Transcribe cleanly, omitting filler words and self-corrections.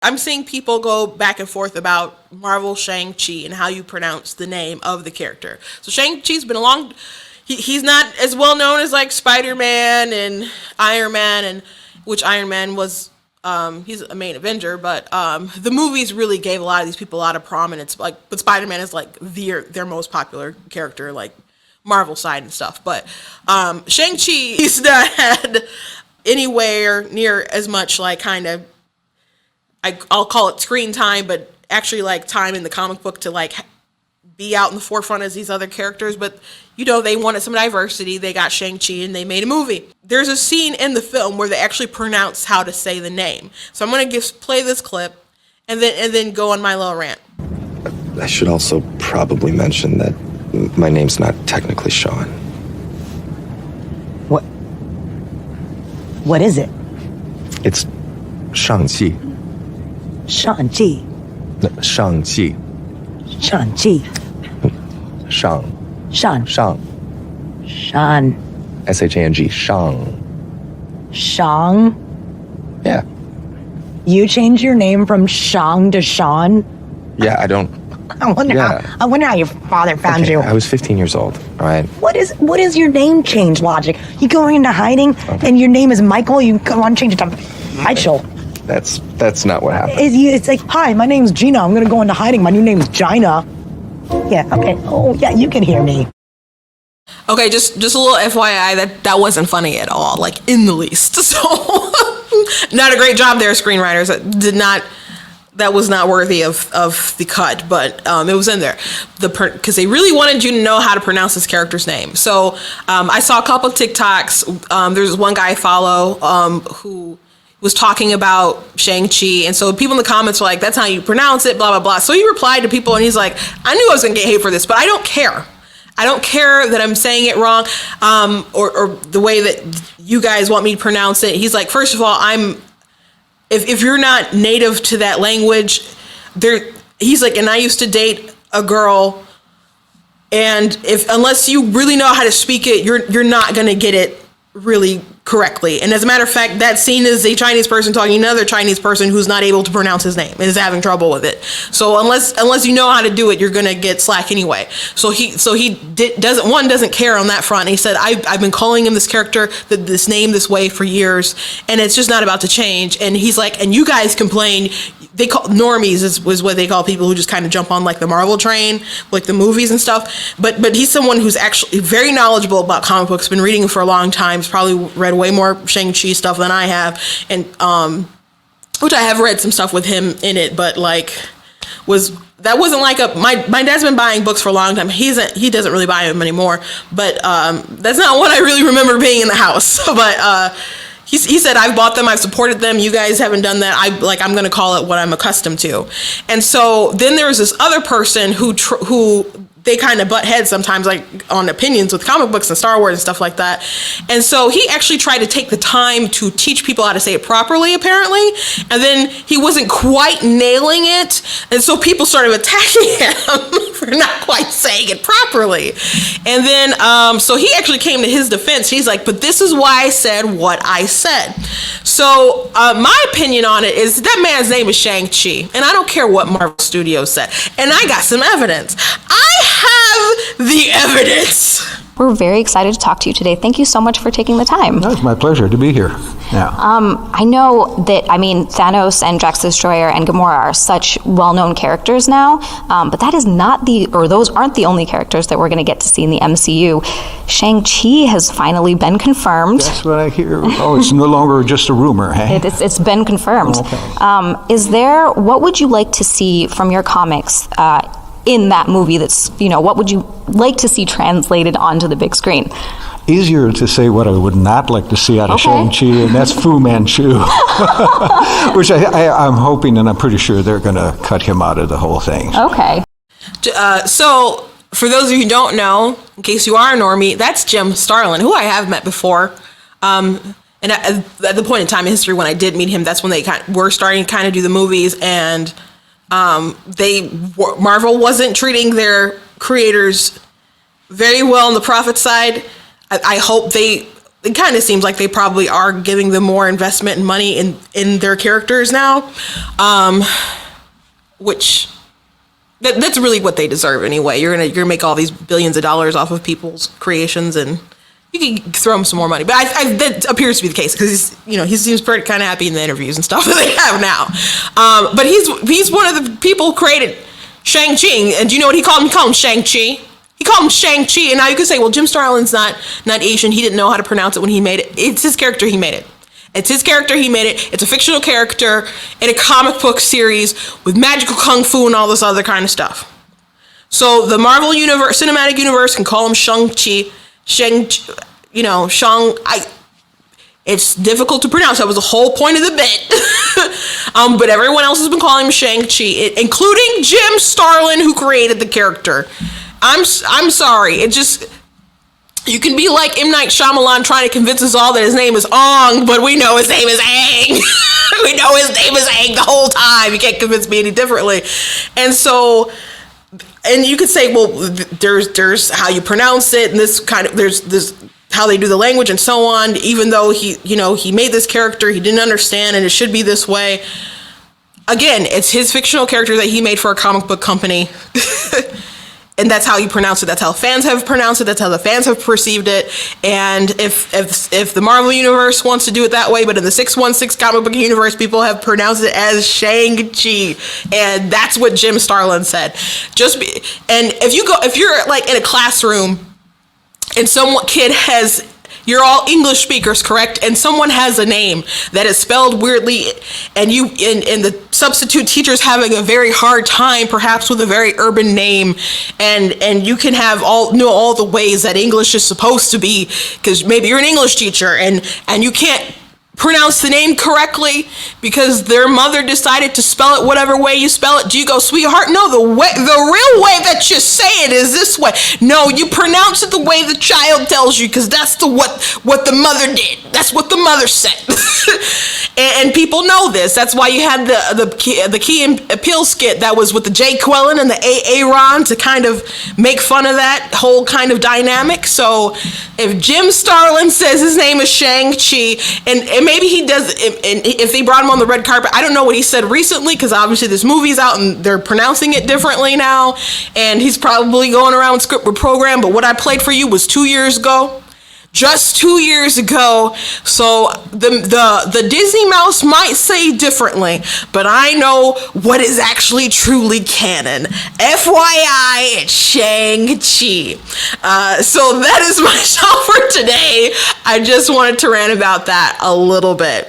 I'm seeing people go back and forth about Marvel Shang-Chi and how you pronounce the name of the character. So Shang-Chi's been he's not as well known as like Spider-Man and Iron Man, and which Iron Man was, he's a main Avenger, but the movies really gave a lot of these people a lot of prominence. Like, but Spider-Man is like their most popular character, like Marvel side and stuff. But Shang-Chi, he's not had anywhere near as much like kind of, I'll call it screen time, but actually like time in the comic book to like be out in the forefront as these other characters. But you know, they wanted some diversity. They got Shang-Chi and they made a movie. There's a scene in the film where they actually pronounce how to say the name. So I'm gonna play this clip and then go on my little rant. I should also probably mention that my name's not technically Sean. What is it? It's Shang-Chi. Shang-Chi. Shang-Chi. Shang-Chi. Shang. Shan. Shang. Shan. S-H-A-N-G. Shang. Shang? Yeah. You changed your name from Shang to Sean? Yeah, I don't... I wonder how your father found you. I was 15 years old, all right? What is your name change logic? You going into hiding and your name is Michael, you want to change it to Michael. That's not what happened. It's like, hi, my name's Gina. I'm going to go into hiding. My new name's Gina. Yeah, okay. Oh, yeah, you can hear me. Okay, just a little FYI, that wasn't funny at all, like in the least. So, not a great job there, screenwriters. That was not worthy of the cut, but it was in there. Because they really wanted you to know how to pronounce this character's name. So, I saw a couple of TikToks. There's one guy I follow who was talking about Shang-Chi, and so people in the comments were like, that's how you pronounce it, blah, blah, blah. So he replied to people, and he's like, I knew I was going to get hate for this, but I don't care. I don't care that I'm saying it wrong, or the way that you guys want me to pronounce it. He's like, first of all, if you're not native to that language, he's like, and I used to date a girl, and unless you really know how to speak it, you're not going to get it really correctly. And as a matter of fact, that scene is a Chinese person talking to another Chinese person who's not able to pronounce his name and is having trouble with it. So unless you know how to do it, you're gonna get slack anyway. So he doesn't care on that front. And he said, I've been calling him this character, this name this way for years, and it's just not about to change. And he's like, and you guys complain. They call normies was what they call people who just kind of jump on like the Marvel train, like the movies and stuff. But he's someone who's actually very knowledgeable about comic books, been reading for a long time. He's probably read way more Shang-Chi stuff than I have, and which I have read some stuff with him in it, but like wasn't like my dad's been buying books for a long time. He doesn't really buy them anymore, but that's not what I really remember being in the house. But he said, I've bought them, I've supported them, you guys haven't done that, I'm going to call it what I'm accustomed to. And so then there was this other person who they kind of butt heads sometimes, like on opinions with comic books and Star Wars and stuff like that. And so he actually tried to take the time to teach people how to say it properly, apparently. And then he wasn't quite nailing it. And so people started attacking him for not quite saying it properly. And then, so he actually came to his defense. He's like, but this is why I said what I said. So my opinion on it is that man's name is Shang-Chi. And I don't care what Marvel Studios said. And I got some evidence. I have the evidence. We're very excited to talk to you today. Thank you so much for taking the time. No, it's my pleasure to be here. Yeah. I know that, Thanos and Drax the Destroyer and Gamora are such well-known characters now, but that is not those aren't the only characters that we're going to get to see in the MCU. Shang-Chi has finally been confirmed. That's what I hear. Oh, it's no longer just a rumor, hey? It's been confirmed. Okay. What would you like to see from your comics in that movie what would you like to see translated onto the big screen? Easier to say what I would not like to see out of Shang-Chi, and that's Fu Manchu, which I'm hoping, and I'm pretty sure they're going to cut him out of the whole thing. Okay. So, for those of you who don't know, in case you are a normie, that's Jim Starlin, who I have met before. And at the point in time in history when I did meet him, that's when they were starting to kind of do the movies, and Marvel wasn't treating their creators very well on the profit side. I hope they it kind of seems like they probably are giving them more investment and money in their characters now, which that's really what they deserve anyway. You're gonna make all these billions of dollars off of people's creations, and you can throw them some more money. But that appears to be the case because he seems pretty kind of happy in the interviews and stuff that they have now. But he's one of the people who created Shang-Chi, and do you know what he called him? He called him Shang-Chi. He called him Shang-Chi, and now you can say, well, Jim Starlin's not Asian. He didn't know how to pronounce it when he made it. It's his character. He made it. It's his character. He made it. It's a fictional character in a comic book series with magical kung fu and all this other kind of stuff. So the Marvel universe, cinematic universe, can call him Shang-Chi. It's difficult to pronounce. That was the whole point of the bit. But everyone else has been calling him Shang-Chi, including Jim Starlin, who created the character. I'm sorry. It just, you can be like M. Night Shyamalan trying to convince us all that his name is Ong, but we know his name is Aang. We know his name is Aang the whole time. You can't convince me any differently. And so, and you could say, well, there's how you pronounce it, and there's this how they do the language and so on. Even though he made this character, he didn't understand, and it should be this way. Again, it's his fictional character that he made for a comic book company. And that's how you pronounce it. That's how fans have pronounced it. That's how the fans have perceived it. And if the Marvel universe wants to do it that way, but in the 616 comic book universe, people have pronounced it as Shang-Chi, and that's what Jim Starlin said. And if you're like in a classroom, and you're all English speakers, correct? And someone has a name that is spelled weirdly, and the substitute teacher's having a very hard time, perhaps with a very urban name, and you can know all the ways that English is supposed to be, because maybe you're an English teacher and you can't pronounce the name correctly because their mother decided to spell it whatever way you spell it. Do you go, sweetheart? No, the real way that you say it is this way. No, you pronounce it the way the child tells you, because that's what the mother did. That's what the mother said. and people know this. That's why you had the Key and Peele skit that was with the Jay Quellen and the Aaron to kind of make fun of that whole kind of dynamic. So if Jim Starlin says his name is Shang-Chi, and maybe he does, and if they brought him on the red carpet, I don't know what he said recently, because obviously this movie's out and they're pronouncing it differently now, and he's probably going around with script program, but what I played for you was 2 years ago. Just 2 years ago. So the Disney Mouse might say differently, but I know what is actually truly canon. FYI, it's Shang-Chi. So that is my show for today. I just wanted to rant about that a little bit.